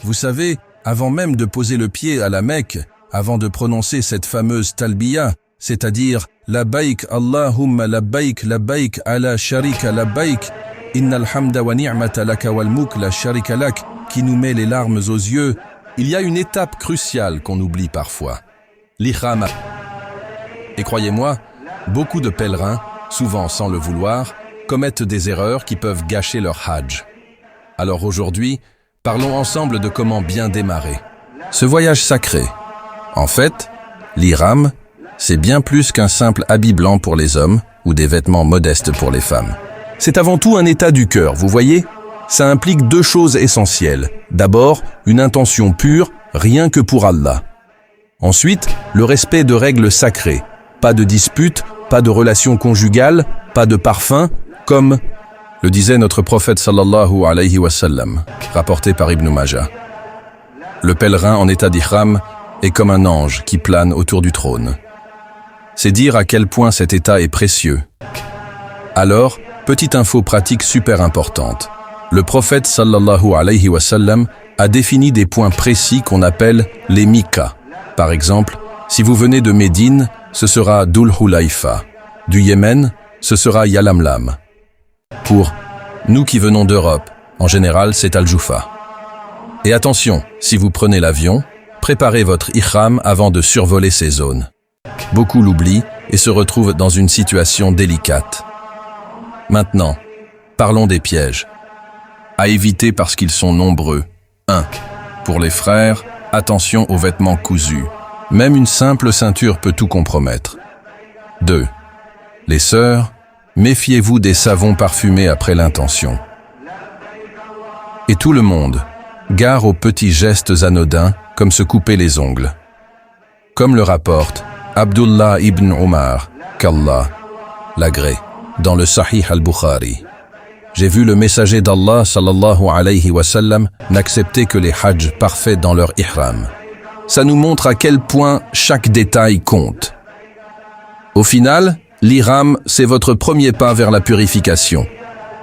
Vous savez, avant même de poser le pied à la Mecque, avant de prononcer cette fameuse talbiya, c'est-à-dire « Labbaik Allahumma labbaik labbaik ala sharika labbaik, innal hamda wa ni'mata laka wal mulk la sharika lak » qui nous met les larmes aux yeux, il y a une étape cruciale qu'on oublie parfois, l'ihram. Et croyez-moi, beaucoup de pèlerins, souvent sans le vouloir, commettent des erreurs qui peuvent gâcher leur hajj. Alors aujourd'hui, parlons ensemble de comment bien démarrer ce voyage sacré. En fait, l'ihram, c'est bien plus qu'un simple habit blanc pour les hommes ou des vêtements modestes pour les femmes. C'est avant tout un état du cœur, vous voyez ? Ça implique deux choses essentielles. D'abord, une intention pure, rien que pour Allah. Ensuite, le respect de règles sacrées. Pas de disputes, pas de relations conjugales, pas de parfum, comme le disait notre prophète sallallahu alayhi wa sallam, rapporté par Ibn Majah. Le pèlerin en état d'ihram est comme un ange qui plane autour du trône. C'est dire à quel point cet état est précieux. Alors, petite info pratique super importante. Le prophète sallallahu alayhi wa sallam a défini des points précis qu'on appelle les miqats. Par exemple, si vous venez de Médine, ce sera Dhul Hulayfa. Du Yémen, ce sera Yalamlam. Pour nous qui venons d'Europe, en général, c'est Al-Jufa. Et attention, si vous prenez l'avion, préparez votre ihram avant de survoler ces zones. Beaucoup l'oublient et se retrouvent dans une situation délicate. Maintenant, parlons des pièges. À éviter parce qu'ils sont nombreux. 1. Pour les frères, attention aux vêtements cousus. Même une simple ceinture peut tout compromettre. 2. Les sœurs, méfiez-vous des savons parfumés après l'intention. Et tout le monde, gare aux petits gestes anodins comme se couper les ongles. Comme le rapporte Abdullah ibn Umar, qu'Allah l'agrée, dans le Sahih al-Bukhari. J'ai vu le messager d'Allah sallallahu alayhi wa sallam n'accepter que les hajj parfaits dans leur ihram. Ça nous montre à quel point chaque détail compte. Au final, l'ihram, c'est votre premier pas vers la purification.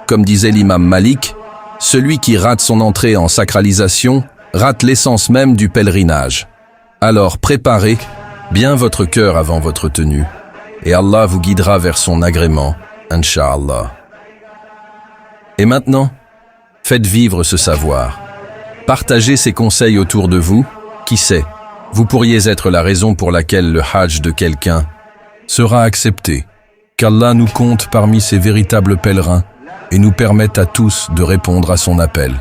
Comme disait l'imam Malik, celui qui rate son entrée en sacralisation rate l'essence même du pèlerinage. Alors préparez bien votre cœur avant votre tenue, et Allah vous guidera vers son agrément, Inch'Allah. Et maintenant, faites vivre ce savoir. Partagez ces conseils autour de vous. Qui sait, vous pourriez être la raison pour laquelle le hajj de quelqu'un sera accepté. Qu'Allah nous compte parmi ses véritables pèlerins et nous permette à tous de répondre à son appel.